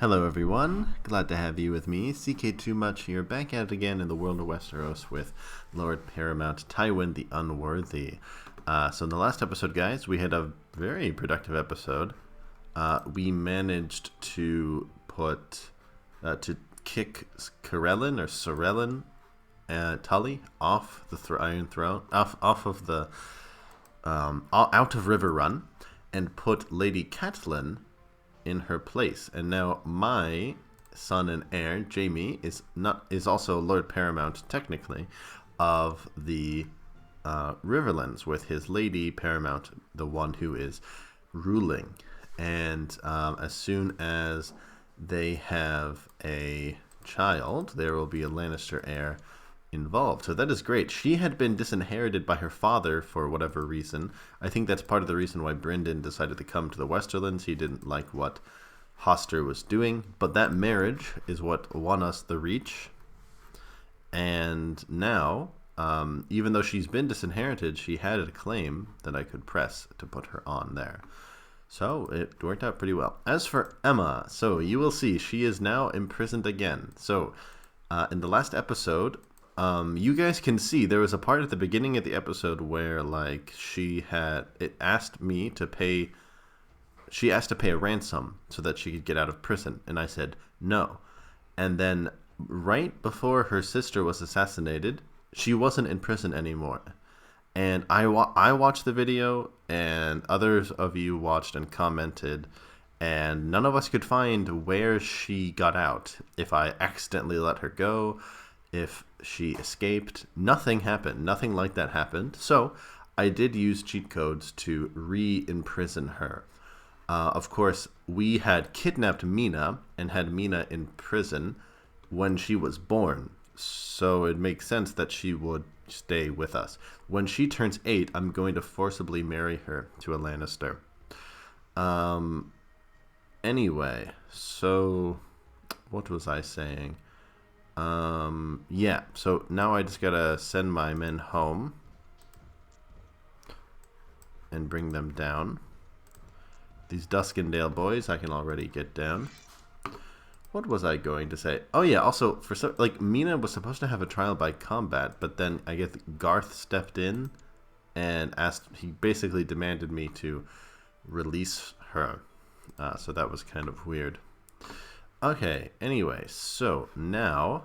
Hello everyone, glad to have you with me, CK2 Much here, back at it again in the world of Westeros with Lord Paramount Tywin the Unworthy. So in the last episode, guys, we had a very productive episode. We managed to to kick Karelin or Sorelin Tully off the Iron Throne, off of the, out of River Run, and put Lady Catelyn in her place. And now my son and heir, Jaime, is also Lord Paramount, technically, of the Riverlands, with his lady Paramount, the one who is ruling. And as soon as they have a child, there will be a Lannister heir involved. So that is great. She had been disinherited by her father for whatever reason. I think that's part of the reason why Brynden decided to come to the Westerlands. He didn't like what Hoster was doing, but that marriage is what won us the Reach. And now, even though she's been disinherited, she had a claim that I could press to put her on there. So it worked out pretty well. As for Emma, so you will see she is now imprisoned again. So in the last episode, you guys can see there was a part at the beginning of the episode where she asked to pay a ransom so that she could get out of prison, and I said no. And then right before her sister was assassinated, she wasn't in prison anymore. And I watched the video, and others of you watched and commented, and none of us could find where she got out. If I accidentally let her go, if she escaped, nothing happened. Nothing like that happened. So I did use cheat codes to re-imprison her. Of course, we had kidnapped Mina and had Mina in prison when she was born. So it makes sense that she would stay with us. When she turns 8, I'm going to forcibly marry her to a Lannister. Anyway, so what was I saying? Yeah, so now I just gotta send my men home and bring them down. These Duskendale boys I can already get down. What was I going to say? Oh yeah, also, Mina was supposed to have a trial by combat, but then I guess Garth stepped in and he basically demanded me to release her. So that was kind of weird. Okay, anyway, so now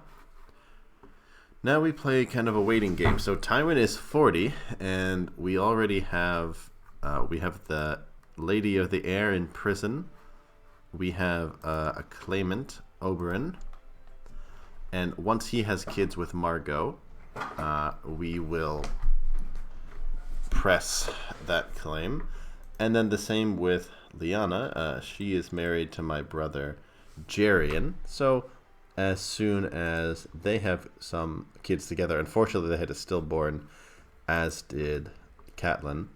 we play kind of a waiting game. So Tywin is 40, and we already have, we have the Lady of the Air in prison. We have a claimant, Oberyn, and once he has kids with Margot, we will press that claim. And then the same with Lyanna. She is married to my brother Jerian. So as soon as they have some kids together, unfortunately they had a stillborn, as did Catelyn.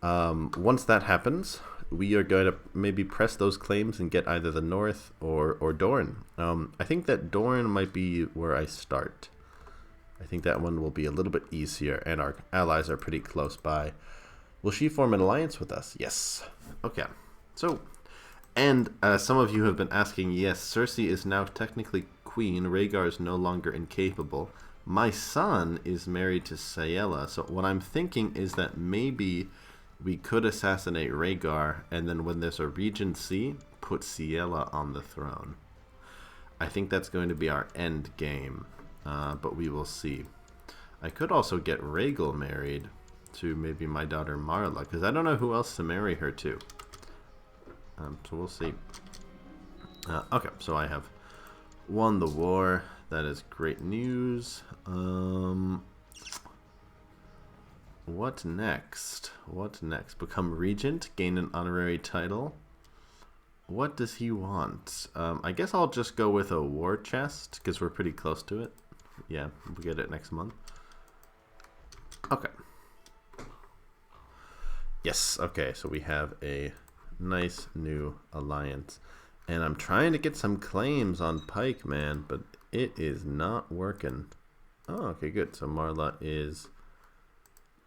Once that happens, we are going to maybe press those claims and get either the North or Doran. I think that Doran might be where I start. I think that one will be a little bit easier, and our allies are pretty close by. Will she form an alliance with us? Yes. Okay. So, and some of you have been asking, yes, Cersei is now technically queen. Rhaegar is no longer incapable. My son is married to Ciela, so what I'm thinking is that maybe we could assassinate Rhaegar, and then when there's a Regency, put Ciela on the throne. I think that's going to be our end game, but we will see. I could also get Rhaegal married to maybe my daughter Marla, because I don't know who else to marry her to. So we'll see. Okay, so I have won the war. That is great news. What next? What next? Become regent, gain an honorary title. What does he want? I guess I'll just go with a war chest, because we're pretty close to it. Yeah, we'll get it next month. Okay. Yes, okay, so we have a nice new alliance. And I'm trying to get some claims on Pike, man, but it is not working. Oh, okay, good. So Marla is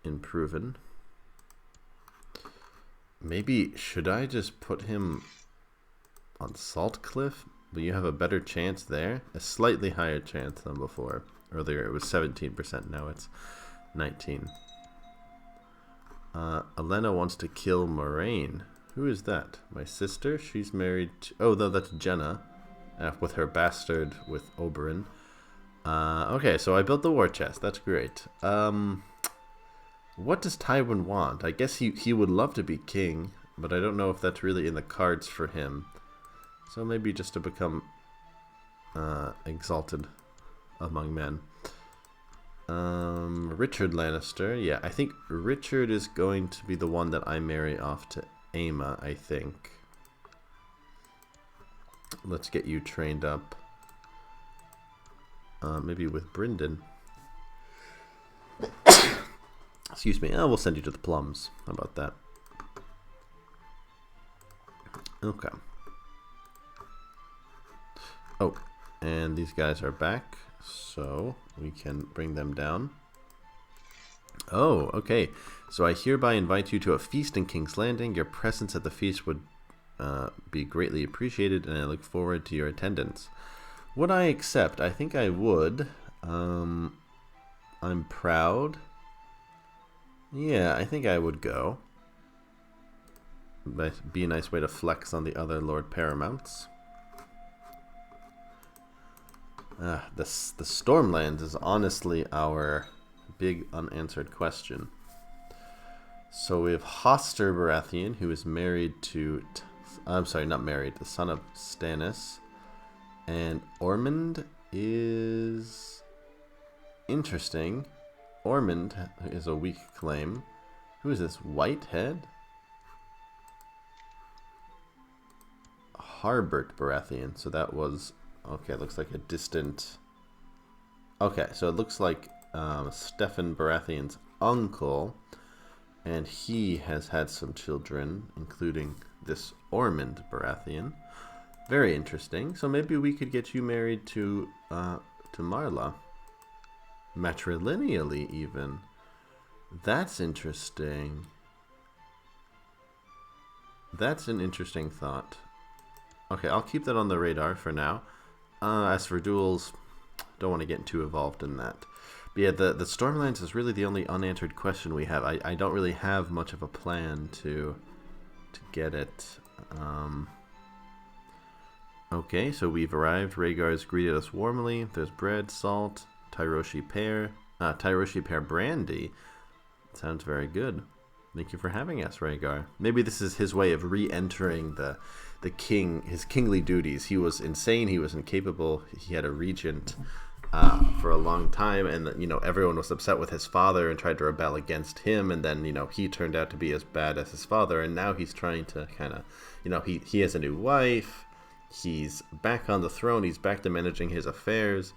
improving. Maybe, should I just put him on Salt Cliff, but you have a better chance there. A slightly higher chance than before. Earlier it was 17%, now it's 19. Elena wants to kill Moraine. Who is that? My sister? She's married to... Oh, no, that's Jenna. With her bastard with Oberyn. Okay, so I built the war chest. That's great. What does Tywin want? I guess he would love to be king, but I don't know if that's really in the cards for him. So maybe just to become exalted among men. Richard Lannister. Yeah, I think Richard is going to be the one that I marry off to Aemma, I think. Let's get you trained up. Maybe with Brynden. Excuse me. Oh, we'll send you to the plums. How about that? Okay. Oh, and these guys are back, so we can bring them down. Oh, okay. So I hereby invite you to a feast in King's Landing. Your presence at the feast would be greatly appreciated, and I look forward to your attendance. Would I accept? I think I would. I'm proud. Yeah, I think I would go. But be a nice way to flex on the other Lord Paramounts. The Stormlands is honestly our big unanswered question. So we have Hoster Baratheon, who is married to... I'm sorry, not married. The son of Stannis. And Ormond is... interesting. Ormond is a weak claim. Who is this? Whitehead? Harbert Baratheon. So that was... Okay, it looks like a distant... Okay, so it looks like Steffan Baratheon's uncle. And he has had some children, including this Ormond Baratheon. Very interesting. So maybe we could get you married to Marla. Matrilineally, even. That's interesting. That's an interesting thought. Okay, I'll keep that on the radar for now. As for duels, don't want to get too involved in that. But yeah, the Stormlands is really the only unanswered question we have. I don't really have much of a plan to get it. Okay, so we've arrived. Rhaegar's greeted us warmly. There's bread, salt, Tyroshi pear brandy. Sounds very good. Thank you for having us, Rhaegar. Maybe this is his way of re-entering the king, his kingly duties. He was insane. He was incapable. He had a regent for a long time, and everyone was upset with his father and tried to rebel against him. And then he turned out to be as bad as his father, and now he's trying to kind of he has a new wife. He's back on the throne. He's back to managing his affairs.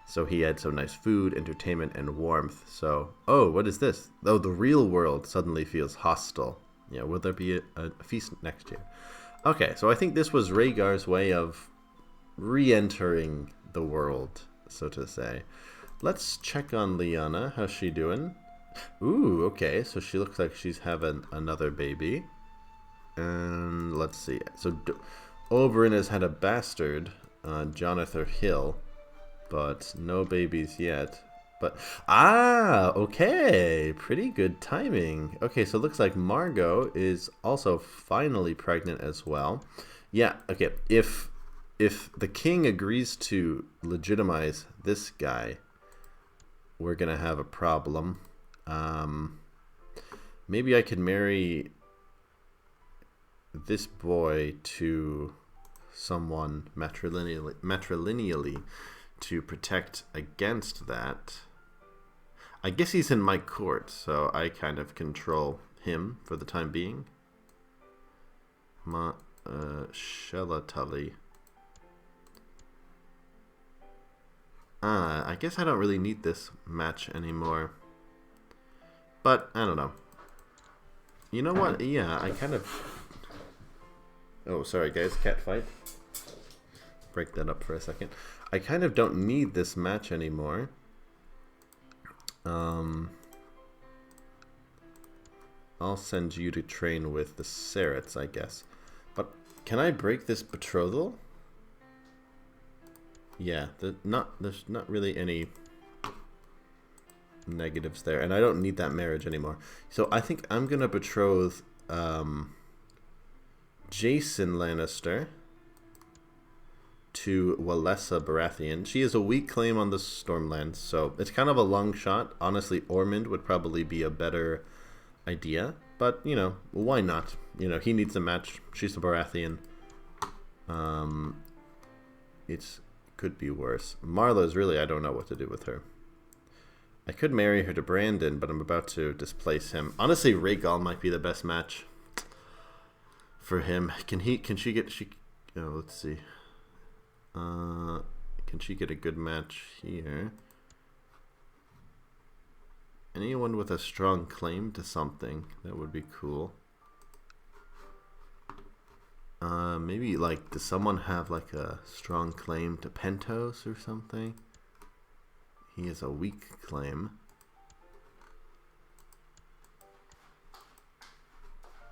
So he had some nice food, entertainment, and warmth. So, oh, what is this? Oh, the real world suddenly feels hostile. Yeah, will there be a feast next year? Okay, so I think this was Rhaegar's way of re-entering the world, so to say. Let's check on Lyanna. How's she doing? Ooh, okay, so she looks like she's having another baby. And let's see. So Oberyn has had a bastard, Jonathan Hill. But no babies yet. But okay, pretty good timing. Okay, so it looks like Margot is also finally pregnant as well. Yeah, okay. If the king agrees to legitimize this guy, we're gonna have a problem. Maybe I could marry this boy to someone matrilineally to protect against that. I guess he's in my court, so I kind of control him for the time being. Shelatully. I guess I don't really need this match anymore. But, I don't know. You know what? Yeah, I kind of... Oh, sorry guys, cat fight. Break that up for a second. I kind of don't need this match anymore. I'll send you to train with the Sarats, I guess. But Can I break this betrothal? Yeah, there's not really any negatives there, and I don't need that marriage anymore. So I think I'm gonna betroth Jason Lannister to Walesa Baratheon. She has a weak claim on the Stormlands, so it's kind of a long shot. Honestly, Ormond would probably be a better idea, but, you know, why not? You know, he needs a match. She's a Baratheon. It could be worse. Marla's really, I don't know what to do with her. I could marry her to Brandon, but I'm about to displace him. Honestly, Rhaegal might be the best match for him. Can she get, oh, let's see. Can she get a good match here? Anyone with a strong claim to something, that would be cool. Maybe, like, does someone have, like, a strong claim to Pentos or something? He has a weak claim.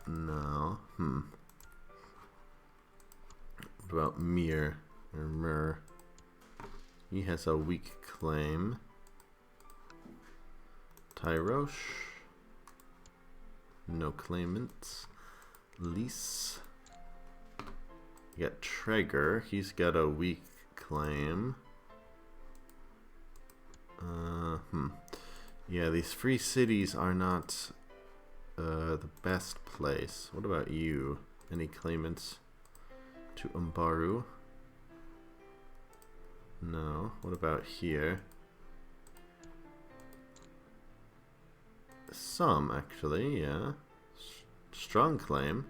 No. What about Mir? Or Mur? He has a weak claim. Tyrosh. No claimants. Lys. You got Traeger. He's got a weak claim. Yeah, these free cities are not the best place. What about you? Any claimants to Umbaru? No. What about here? Some, actually, yeah. Strong claim.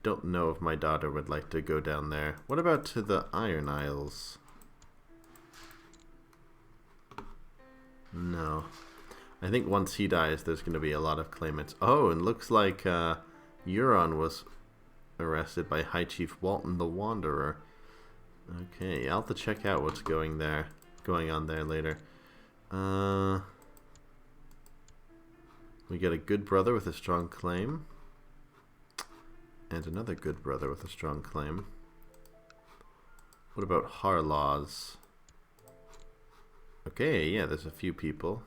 Don't know if my daughter would like to go down there. What about to the Iron Isles? No. I think once he dies, there's going to be a lot of claimants. Oh, and looks like Euron was arrested by High Chief Walton the Wanderer. Okay, I'll have to check out what's going on there later. We got a good brother with a strong claim. And another good brother with a strong claim. What about Harlaws? Okay, yeah, there's a few people.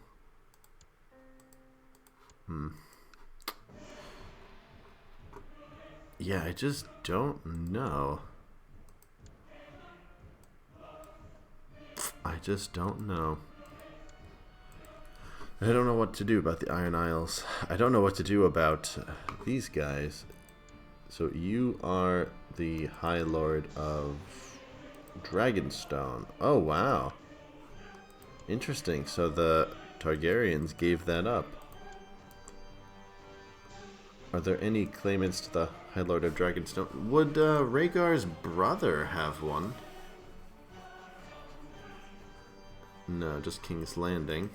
Yeah, I just don't know. I just don't know. I don't know what to do about the Iron Isles. I don't know what to do about these guys. So you are the High Lord of Dragonstone. Oh, wow. Interesting. So the Targaryens gave that up. Are there any claimants to the High Lord of Dragonstone? Would Rhaegar's brother have one? No, just King's Landing.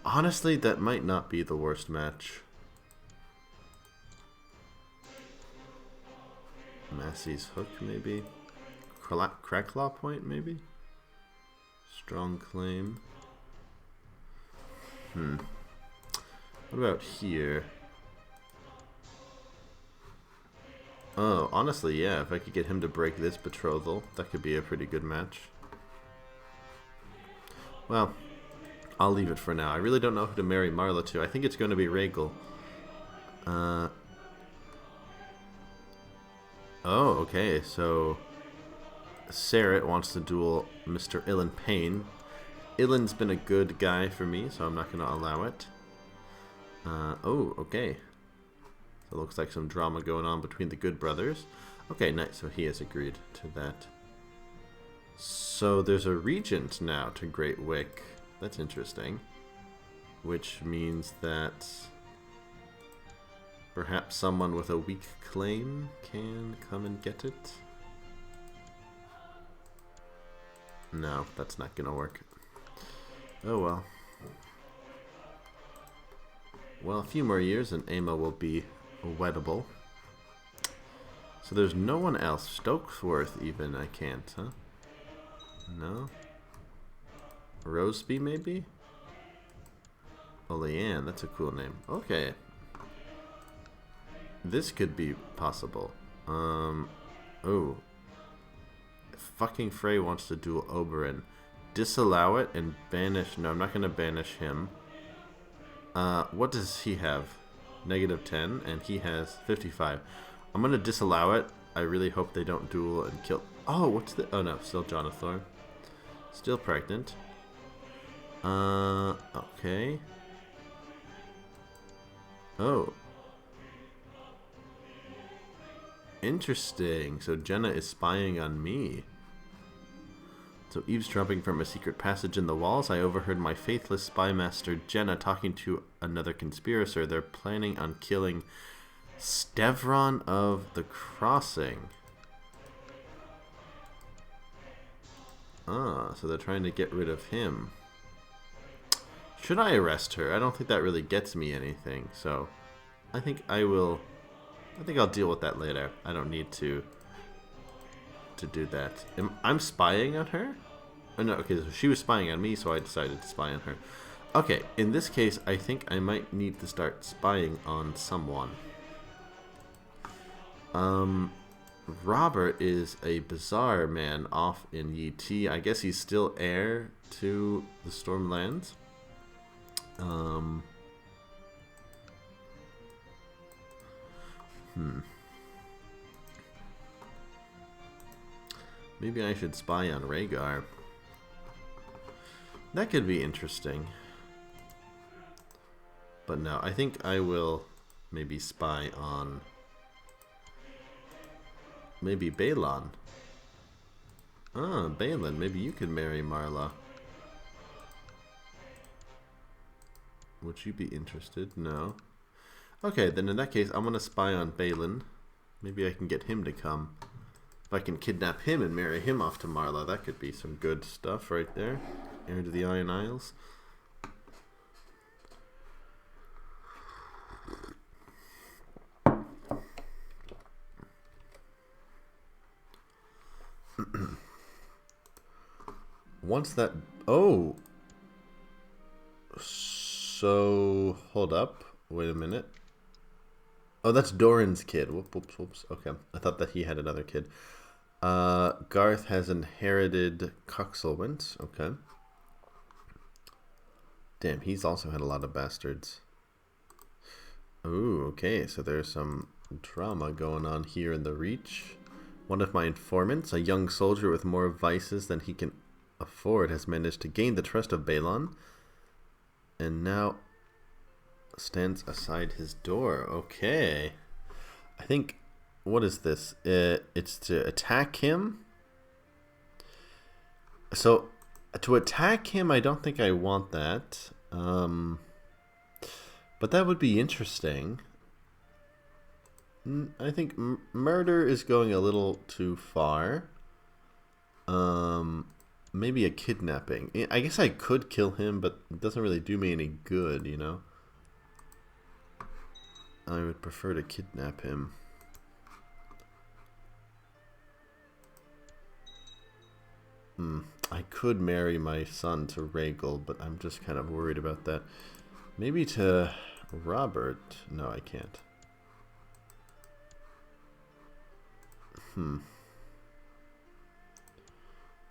Honestly, that might not be the worst match. Massey's Hook, maybe? Cracklaw Point, maybe? Strong claim. What about here? Oh, honestly, yeah, if I could get him to break this betrothal, that could be a pretty good match. Well, I'll leave it for now. I really don't know who to marry Marla to. I think it's going to be Rhaegal. Oh, okay, so Sarah wants to duel Mr. Ilyn Payne. Ilyn's been a good guy for me, so I'm not going to allow it. Oh, okay. So it looks like some drama going on between the good brothers. Okay, nice, so he has agreed to that. So there's a regent now to Great Wick. That's interesting. Which means that perhaps someone with a weak claim can come and get it. No, that's not gonna work. Oh well. Well, a few more years and Aemma will be wettable. So there's no one else. Stokesworth even, I can't, huh? No? Roseby, maybe? Oleanne, that's a cool name. Okay. This could be possible. Oh. Fucking Frey wants to duel Oberyn. Disallow it and banish... No, I'm not going to banish him. What does he have? -10, and he has 55. I'm going to disallow it. I really hope they don't duel and kill... Oh, what's the... Oh, no, still Jonathan. Still pregnant. Okay. Oh. Interesting. So Jenna is spying on me. So eavesdropping from a secret passage in the walls, I overheard my faithless spy master Jenna talking to another conspirator. They're planning on killing Stevron of the Crossing. Ah, so they're trying to get rid of him. Should I arrest her? I don't think that really gets me anything, so I think I will... I think I'll deal with that later. I don't need to do that. I'm spying on her? Oh, no, okay, so she was spying on me, so I decided to spy on her. Okay, in this case, I think I might need to start spying on someone. Robert is a bizarre man off in Yi. I guess he's still heir to the Stormlands. Maybe I should spy on Rhaegar. That could be interesting. But no, I think I will maybe spy on... Maybe Balon. Ah, Balon, maybe you could marry Marla. Would you be interested? No. Okay, then in that case, I'm going to spy on Balon. Maybe I can get him to come. If I can kidnap him and marry him off to Marla, that could be some good stuff right there. Heir to the Iron Isles. Once that... Oh! So... Hold up. Wait a minute. Oh, that's Doran's kid. Whoops, whoops. Okay. I thought that he had another kid. Garth has inherited Cuxelwent. Okay. Damn, he's also had a lot of bastards. Ooh, okay. So there's some drama going on here in the Reach. One of my informants, a young soldier with more vices than he can afford, has managed to gain the trust of Balon. And now stands aside his door. Okay. I think... What is this? It's to attack him. So, to attack him, I don't think I want that. But that would be interesting. I think murder is going a little too far. Maybe a kidnapping. I guess I could kill him, but it doesn't really do me any good, you know? I would prefer to kidnap him. I could marry my son to Rhaegal, but I'm just kind of worried about that. Maybe to Robert. No, I can't.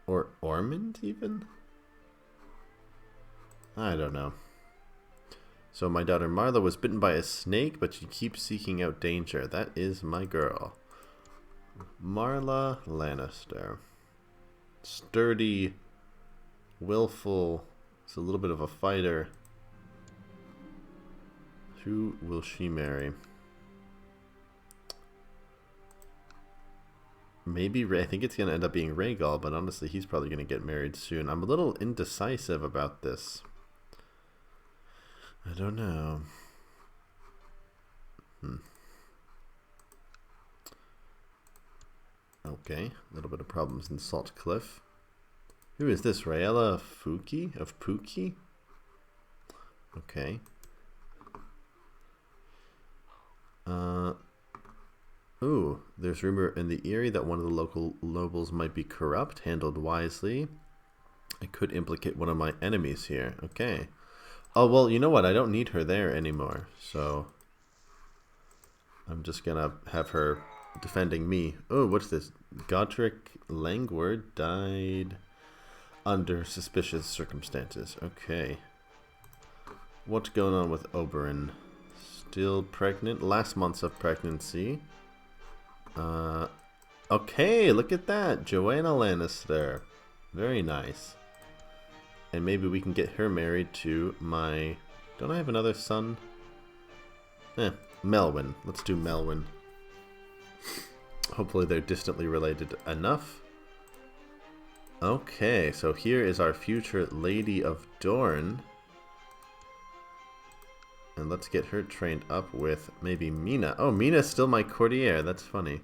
Or Ormond, even? I don't know. So my daughter Marla was bitten by a snake, but she keeps seeking out danger. That is my girl. Marla Lannister. Sturdy, willful, is a little bit of a fighter. Who will she marry? Maybe I think it's going to end up being Rhaegal, but honestly, he's probably going to get married soon. I'm a little indecisive about this. I don't know. Okay, a little bit of problems in Salt Cliff. Who is this? Rhaella Fuki of Pookie? Okay. Ooh, there's rumor in the Eyrie that one of the local nobles might be corrupt. Handled wisely, I could implicate one of my enemies here. Okay. Oh, well, you know what? I don't need her there anymore, so I'm just gonna have her defending me. Oh, what's this? Godric Langward died under suspicious circumstances. Okay. What's going on with Oberyn? Still pregnant? Last months of pregnancy. Okay, look at that. Joanna Lannister. Very nice. And maybe we can get her married to my... Don't I have another son? Melwyn. Let's do Melwyn. Hopefully they're distantly related enough. Okay, so here is our future Lady of Dorne. And let's get her trained up with maybe Mina. Oh, Mina's still my courtier. That's funny.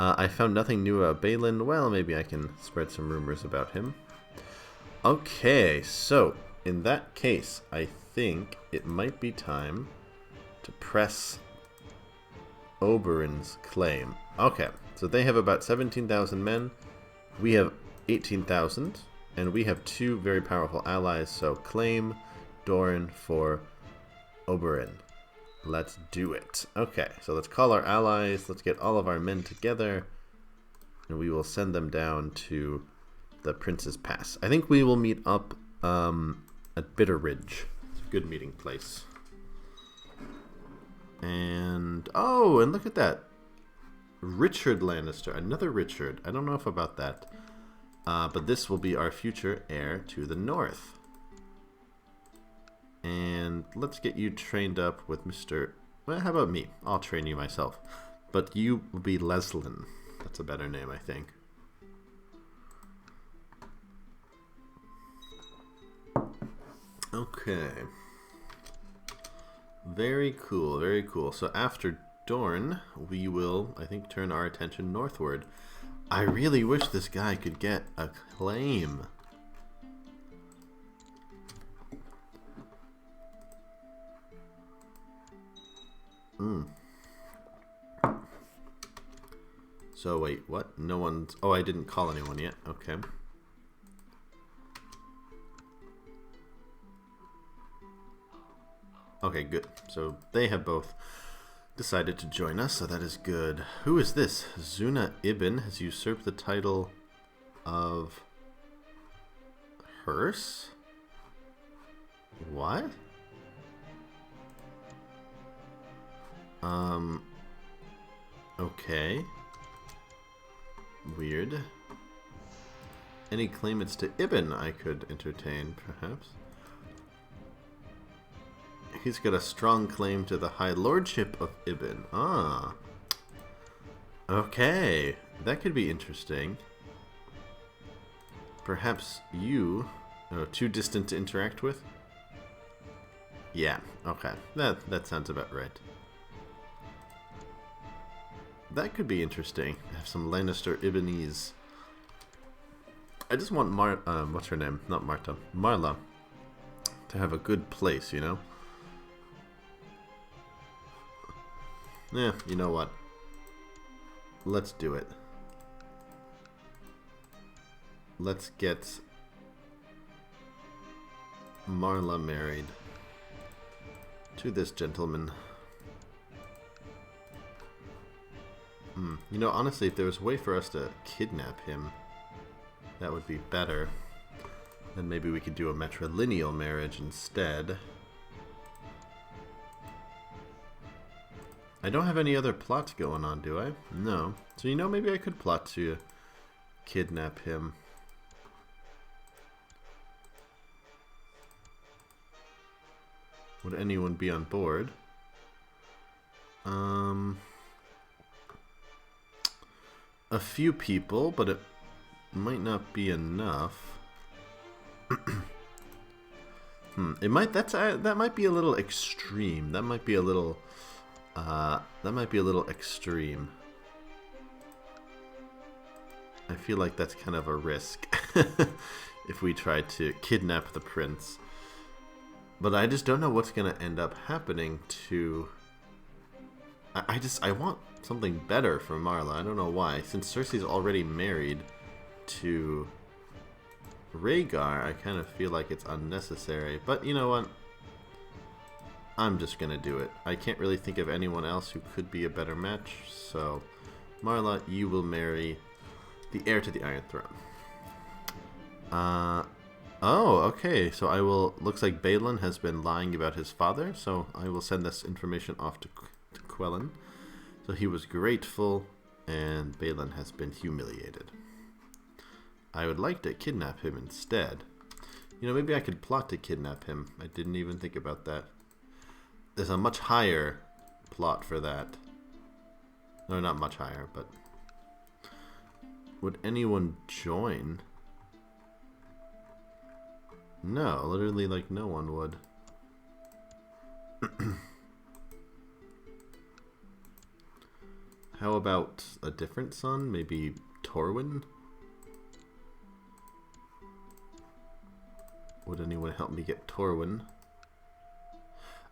I found nothing new about Balin. Well, maybe I can spread some rumors about him. Okay, so in that case, I think it might be time to press Oberyn's claim. Okay, so they have about 17,000 men. We have 18,000, and we have two very powerful allies, so claim Doran for Oberyn. Let's do it. Okay, so let's call our allies, let's get all of our men together, and we will send them down to the Prince's Pass. I think we will meet up at Bitter Ridge. It's a good meeting place. And, oh, and look at that. Richard Lannister, another Richard. I don't know if about that. But this will be our future heir to the north. And let's get you trained up with Mr... Well, how about me? I'll train you myself. But you will be Leslin. That's a better name, I think. Okay. Very cool, very cool. So after Dorne, we will, I think, turn our attention northward. I really wish this guy could get a claim. So wait, what? No one's... Oh, I didn't call anyone yet. Okay. Okay, good. So they have both decided to join us, so that is good. Who is this? Zuna Ibn has usurped the title of Hearse? What? Okay. Weird. Any claimants to Ibn I could entertain, perhaps? He's got a strong claim to the High Lordship of Ibn. Ah. Okay. That could be interesting. Perhaps you... Oh, too distant to interact with? Yeah, okay. That sounds about right. That could be interesting. Have some Lannister Ibnese. I just want what's her name? Not Marta. Marla. To have a good place, you know? Yeah, you know what? Let's do it. Let's get Marla married to this gentleman. You know, honestly, if there was a way for us to kidnap him, that would be better. Then maybe we could do a matrilineal marriage instead. I don't have any other plots going on, do I? No. So, you know, maybe I could plot to kidnap him. Would anyone be on board? A few people, but it might not be enough. It might. That might be a little extreme. That might be a little. That might be a little extreme. I feel like that's kind of a risk if we try to kidnap the prince. But I just don't know what's going to end up happening to... I want something better for Marla. I don't know why. Since Cersei's already married to Rhaegar, I kind of feel like it's unnecessary. But you know what? I'm just going to do it. I can't really think of anyone else who could be a better match, so Marla, you will marry the heir to the Iron Throne. Oh, okay, so I will... Looks like Balin has been lying about his father, so I will send this information off to Quellen. So he was grateful, and Balin has been humiliated. I would like to kidnap him instead. You know, maybe I could plot to kidnap him. I didn't even think about that. There's a much higher plot for that. No, not much higher, but... Would anyone join? No, literally, like, no one would. How about a different son? Maybe Tywin? Would anyone help me get Tywin?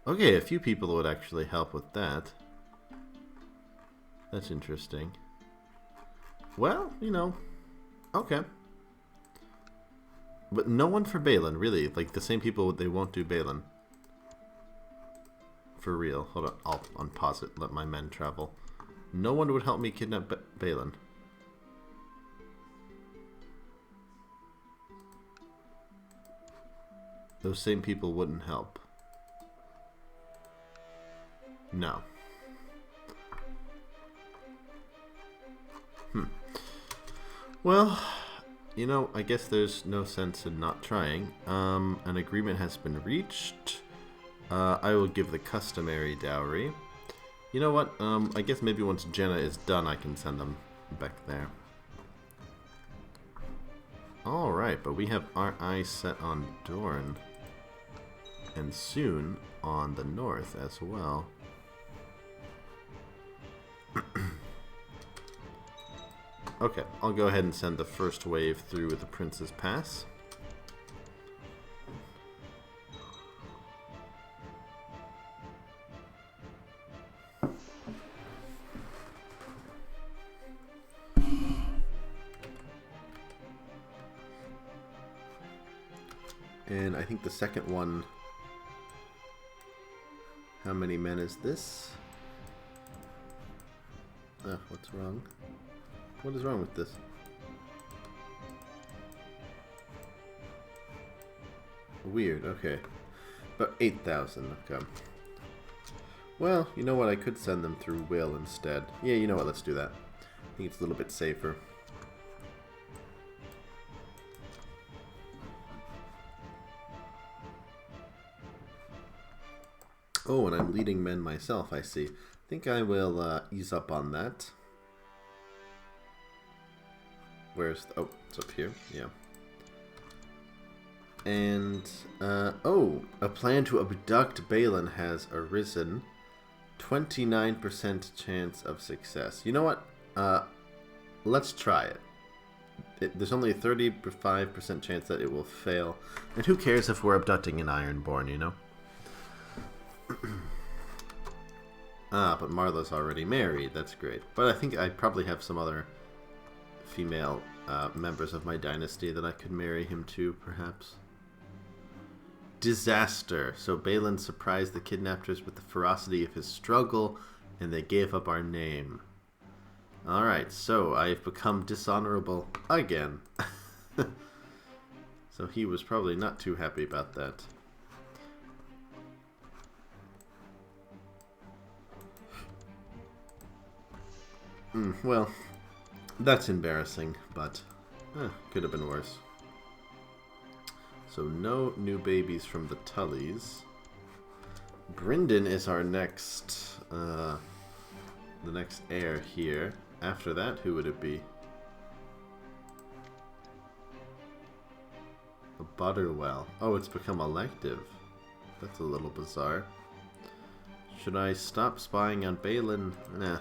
Okay, a few people would actually help with that. That's interesting. Well, you know, okay. But no one for Balin, really. Like, the same people, they won't do Balin. For real. Hold on, I'll unpause it, let my men travel. No one would help me kidnap Balin. Those same people wouldn't help. No. Well, you know, I guess there's no sense in not trying. An agreement has been reached. I will give the customary dowry. You know what? I guess maybe once Jenna is done, I can send them back there. Alright, but we have our eyes set on Doran. And soon on the north as well. Okay, I'll go ahead and send the first wave through the Prince's Pass. And I think the second one... How many men is this? What's wrong? What is wrong with this? Weird, okay. But 8,000, okay. Well, you know what? I could send them through Will instead. Yeah, you know what? Let's do that. I think it's a little bit safer. Oh, and I'm leading men myself, I see. I think I will ease up on that. Where's the, oh, it's up here, yeah. And, oh, a plan to abduct Balin has arisen. 29% chance of success. You know what? Let's try it. There's only a 35% chance that it will fail. And who cares if we're abducting an Ironborn, you know? But Marla's already married. That's great. But I think I probably have some other female members of my dynasty that I could marry him to, perhaps. Disaster. So Balin surprised the kidnappers with the ferocity of his struggle, and they gave up our name. Alright, so I've become dishonorable again. So he was probably not too happy about that. Well, that's embarrassing, but could have been worse. So no new babies from the Tullys. Brynden is our next, the next heir here. After that, who would it be? A Butterwell. Oh, it's become elective. That's a little bizarre. Should I stop spying on Balin? Nah.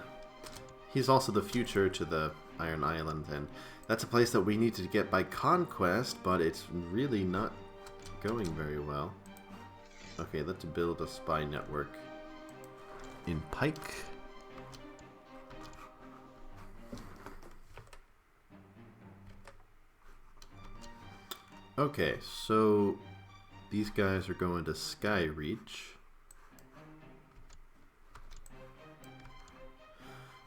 He's also the future to the Iron Island, and that's a place that we need to get by conquest, but it's really not going very well. Okay, let's build a spy network in Pike. Okay, so these guys are going to Skyreach.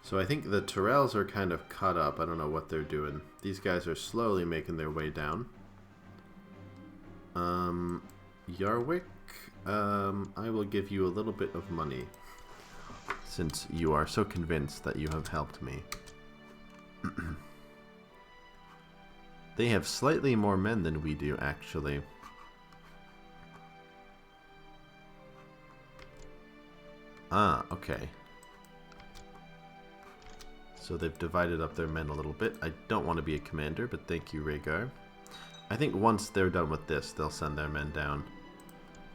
So I think the Tyrells are kind of caught up. I don't know what they're doing. These guys are slowly making their way down. Yarwick, I will give you a little bit of money, since you are so convinced that you have helped me. They have slightly more men than we do, actually. Ah, okay. So they've divided up their men a little bit. I don't want to be a commander, but thank you, Rhaegar. I think once they're done with this, they'll send their men down.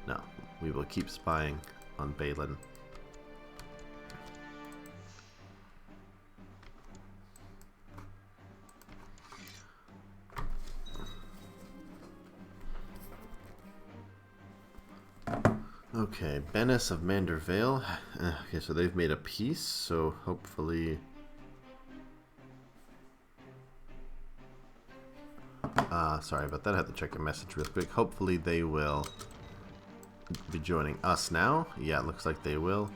No, we will keep spying on Balin. Okay, Bennis of Mander Vale. Okay, so they've made a peace, so hopefully... sorry about that, I had to check a message real quick. Hopefully they will be joining us now. Yeah, it looks like they will.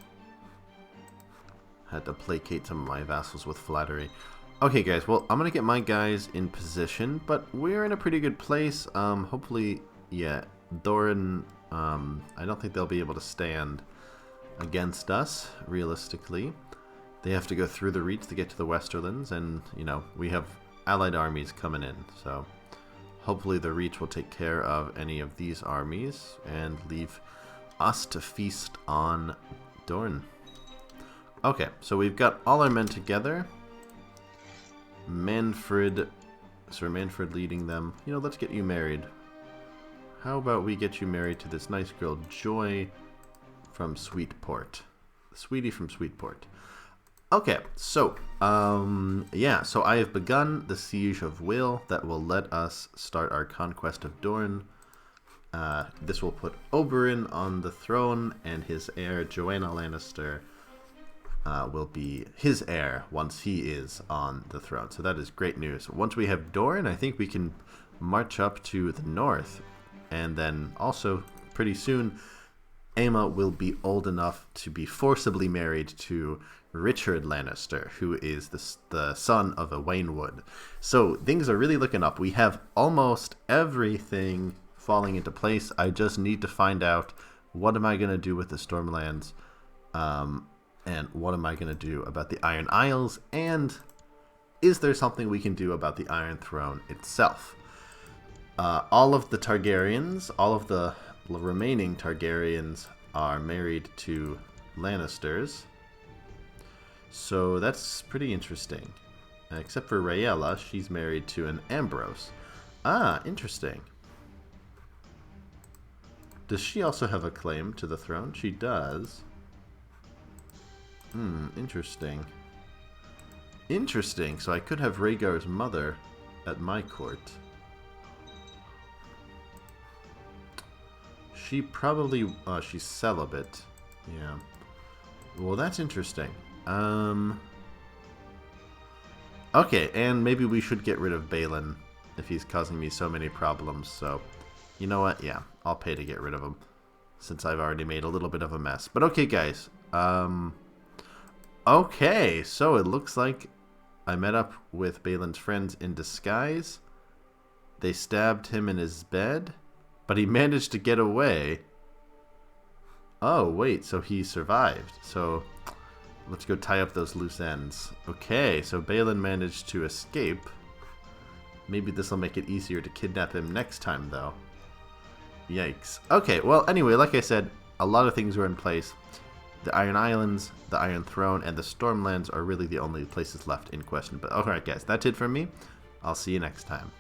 Had to placate some of my vassals with flattery. Okay, guys, well, I'm going to get my guys in position, but we're in a pretty good place. Hopefully, yeah, Doran, I don't think they'll be able to stand against us, realistically. They have to go through the Reach to get to the Westerlands, and, you know, we have allied armies coming in, so... Hopefully the Reach will take care of any of these armies and leave us to feast on Dorne. Okay, so we've got all our men together. Sir Manfred leading them. You know, let's get you married. How about we get you married to this nice girl, Joy from Sweetport. Sweetie from Sweetport. Okay, so, yeah, so I have begun the Siege of Will that will let us start our conquest of Dorne. This will put Oberyn on the throne, and his heir, Joanna Lannister, will be his heir once he is on the throne. So that is great news. Once we have Doran, I think we can march up to the north, and then also, pretty soon, Aemma will be old enough to be forcibly married to Richard Lannister, who is the son of a Waynwood. So things are really looking up. We have almost everything falling into place. I just need to find out what am I going to do with the Stormlands, and what am I going to do about the Iron Isles, and is there something we can do about the Iron Throne itself? All of the Targaryens, all of the remaining Targaryens are married to Lannisters. So that's pretty interesting. Except for Rhaella, she's married to an Ambrose. Ah, interesting. Does she also have a claim to the throne? She does. Interesting. Interesting. So I could have Rhaegar's mother at my court. She probably... she's celibate. Yeah. Well, that's interesting. Okay, and maybe we should get rid of Balin if he's causing me so many problems, so... You know what? Yeah, I'll pay to get rid of him, since I've already made a little bit of a mess. But okay, guys. Okay, so it looks like I met up with Balin's friends in disguise. They stabbed him in his bed, but he managed to get away. Oh, wait, so he survived. So... let's go tie up those loose ends. Okay, so Balin managed to escape. Maybe this will make it easier to kidnap him next time, though. Yikes. Okay, well, anyway, like I said, a lot of things were in place. The Iron Islands, the Iron Throne, and the Stormlands are really the only places left in question. But alright, guys, that's it from me. I'll see you next time.